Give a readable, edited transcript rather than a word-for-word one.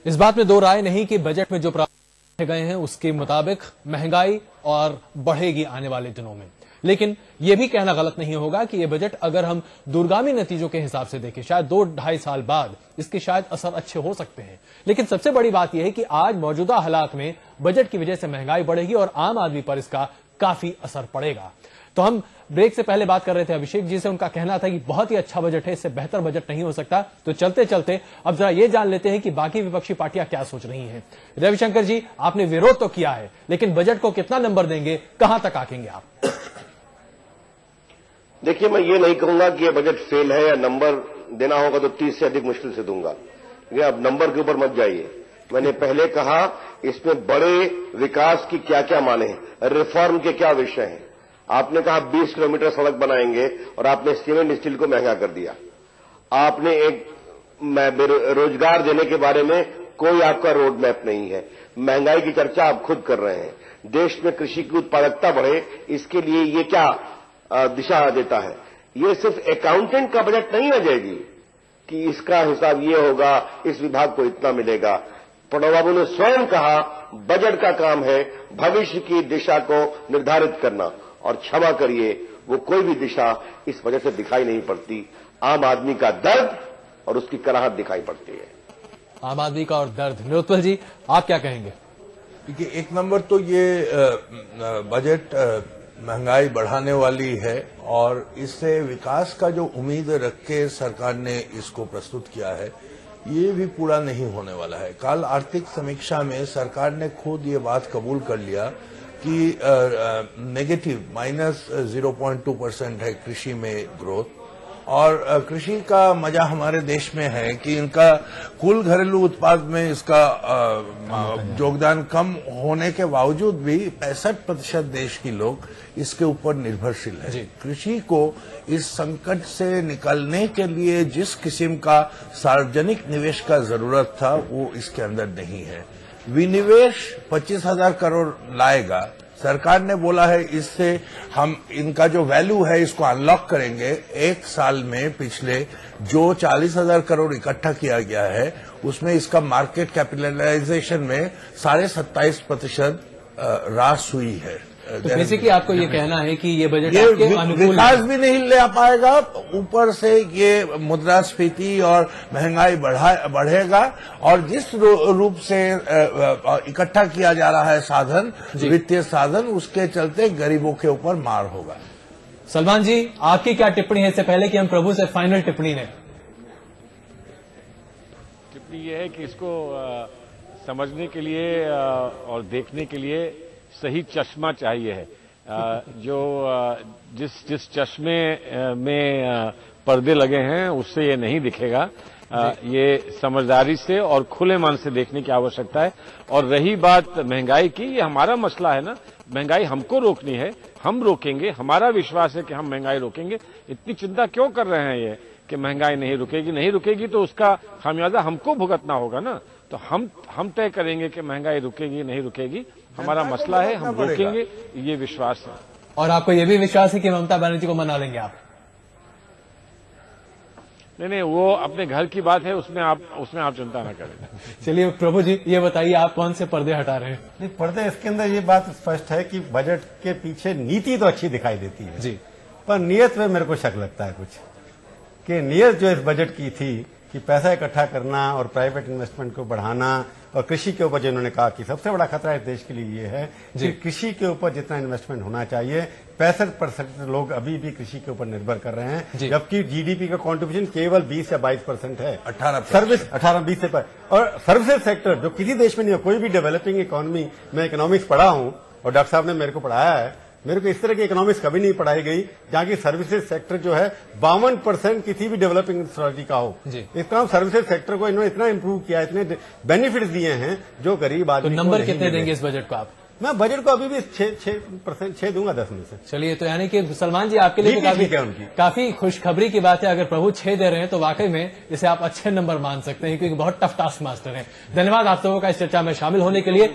इस बात में दो राय नहीं कि बजट में जो प्रावधान गए हैं उसके मुताबिक महंगाई और बढ़ेगी आने वाले दिनों में। लेकिन यह भी कहना गलत नहीं होगा कि यह बजट अगर हम दूरगामी नतीजों के हिसाब से देखें, शायद 2-2.5 साल बाद इसके शायद असर अच्छे हो सकते हैं। लेकिन सबसे बड़ी बात यह है कि आज मौजूदा हालात में बजट की वजह से महंगाई बढ़ेगी और आम आदमी पर इसका काफी असर पड़ेगा। तो हम ब्रेक से पहले बात कर रहे थे अभिषेक जी से, उनका कहना था कि बहुत ही अच्छा बजट है, इससे बेहतर बजट नहीं हो सकता। तो चलते चलते अब जरा ये जान लेते हैं कि बाकी विपक्षी पार्टियां क्या सोच रही हैं। रविशंकर जी, आपने विरोध तो किया है, लेकिन बजट को कितना नंबर देंगे, कहां तक आकेंगे आप? देखिए, मैं ये नहीं कहूंगा कि ये बजट फेल है, या नंबर देना होगा तो 30 से अधिक मुश्किल से दूंगा। लेकिन अब नंबर के ऊपर मत जाइए। मैंने पहले कहा इसमें बड़े विकास की क्या क्या माने हैं, रिफॉर्म के क्या विषय हैं। आपने कहा 20 किलोमीटर सड़क बनाएंगे और आपने सीमेंट स्टील को महंगा कर दिया। आपने एक रोजगार देने के बारे में कोई आपका रोड मैप नहीं है। महंगाई की चर्चा आप खुद कर रहे हैं। देश में कृषि की उत्पादकता बढ़े, इसके लिए ये क्या दिशा देता है? ये सिर्फ अकाउंटेंट का बजट नहीं आ जाएगी कि इसका हिसाब ये होगा, इस विभाग को इतना मिलेगा। प्रणब बाबू ने स्वयं कहा बजट का काम है भविष्य की दिशा को निर्धारित करना, और क्षमा करिए वो कोई भी दिशा इस वजह से दिखाई नहीं पड़ती। आम आदमी का दर्द और उसकी कराहत दिखाई पड़ती है। आम आदमी का और दर्द। निरुत्पल जी, आप क्या कहेंगे? देखिए, एक नंबर तो ये बजट महंगाई बढ़ाने वाली है और इससे विकास का जो उम्मीद रख के सरकार ने इसको प्रस्तुत किया है ये भी पूरा नहीं होने वाला है। कल आर्थिक समीक्षा में सरकार ने खुद ये बात कबूल कर लिया कि नेगेटिव -0.2% है कृषि में ग्रोथ। और कृषि का मजा हमारे देश में है कि इनका कुल घरेलू उत्पाद में इसका योगदान कम होने के बावजूद भी 65% देश के लोग इसके ऊपर निर्भरशील है। कृषि को इस संकट से निकलने के लिए जिस किस्म का सार्वजनिक निवेश का जरूरत था वो इसके अंदर नहीं है। विनिवेश 25,000 करोड़ लाएगा। सरकार ने बोला है इससे हम इनका जो वैल्यू है इसको अनलॉक करेंगे। एक साल में पिछले जो 40,000 करोड़ इकट्ठा किया गया है उसमें इसका मार्केट कैपिटलाइजेशन में 27.5% रास हुई है। तो बेसिकली आपको ये कहना है कि ये बजट आपके अनुकूल विकास भी नहीं ले पाएगा, ऊपर से ये मुद्रास्फीति और महंगाई बढ़ेगा, और जिस रूप से इकट्ठा किया जा रहा है साधन, वित्तीय साधन, उसके चलते गरीबों के ऊपर मार होगा। सलमान जी, आपकी क्या टिप्पणी है इससे पहले कि हम प्रभु से फाइनल टिप्पणी लें? टिप्पणी ये है कि इसको समझने के लिए और देखने के लिए सही चश्मा चाहिए है। जिस चश्मे में पर्दे लगे हैं उससे ये नहीं दिखेगा। ये समझदारी से और खुले मन से देखने की आवश्यकता है। और रही बात महंगाई की, ये हमारा मसला है ना। महंगाई हमको रोकनी है, हम रोकेंगे। हमारा विश्वास है कि हम महंगाई रोकेंगे। इतनी चिंता क्यों कर रहे हैं ये कि महंगाई नहीं रुकेगी तो उसका खामियाजा हमको भुगतना होगा ना। तो हम तय करेंगे कि महंगाई रुकेगी नहीं रुकेगी। हमारा मसला है, हम रोकेंगे, ये विश्वास है। और आपको ये भी विश्वास है कि ममता बनर्जी को मना लेंगे आप? नहीं, वो अपने घर की बात है, उसमें आप चिंता ना करें। चलिए प्रभु जी, ये बताइए आप कौन से पर्दे हटा रहे हैं? नहीं, पर्दे इसके अंदर ये बात स्पष्ट है कि बजट के पीछे नीति तो अच्छी दिखाई देती है जी, पर नीयत में मेरे को शक लगता है कुछ, कि नीयत जो इस बजट की थी कि पैसा इकट्ठा करना और प्राइवेट इन्वेस्टमेंट को बढ़ाना, और कृषि के ऊपर जिन्होंने कहा कि सबसे बड़ा खतरा इस देश के लिए ये है कि कृषि के ऊपर जितना इन्वेस्टमेंट होना चाहिए 65% लोग अभी भी कृषि के ऊपर निर्भर कर रहे हैं, जबकि जीडीपी का कंट्रीब्यूशन केवल 20 या 22% है। 18-20 से पर। और सर्विसेज सेक्टर जो किसी देश में नहीं है, कोई भी डेवलपिंग इकोनॉमी में इकोनॉमिक्स पढ़ा हूं और डॉक्टर साहब ने मेरे को पढ़ाया है, मेरे को इस तरह की इकोनॉमिक्स कभी नहीं पढ़ाई गई जहां की सर्विसेज सेक्टर जो है 52% किसी भी डेवलपिंग सोसाइटी का हो। इस तरह सर्विसेज सेक्टर को इन्होंने इतना इंप्रूव किया, इतने बेनिफिट्स दिए हैं जो गरीब आदमी को नंबर कितने देंगे इस बजट को आप? मैं बजट को अभी भी 6 दूंगा 10 में से। चलिए, तो यानी कि सलमान जी आपके लिए काफी खुशखबरी की बात है। अगर प्रभु 6 दे रहे हैं तो वाकई में इसे आप अच्छे नंबर मान सकते हैं, क्योंकि बहुत टफ टास्क मास्टर हैं। धन्यवाद आप सबों का इस चर्चा में शामिल होने के लिए।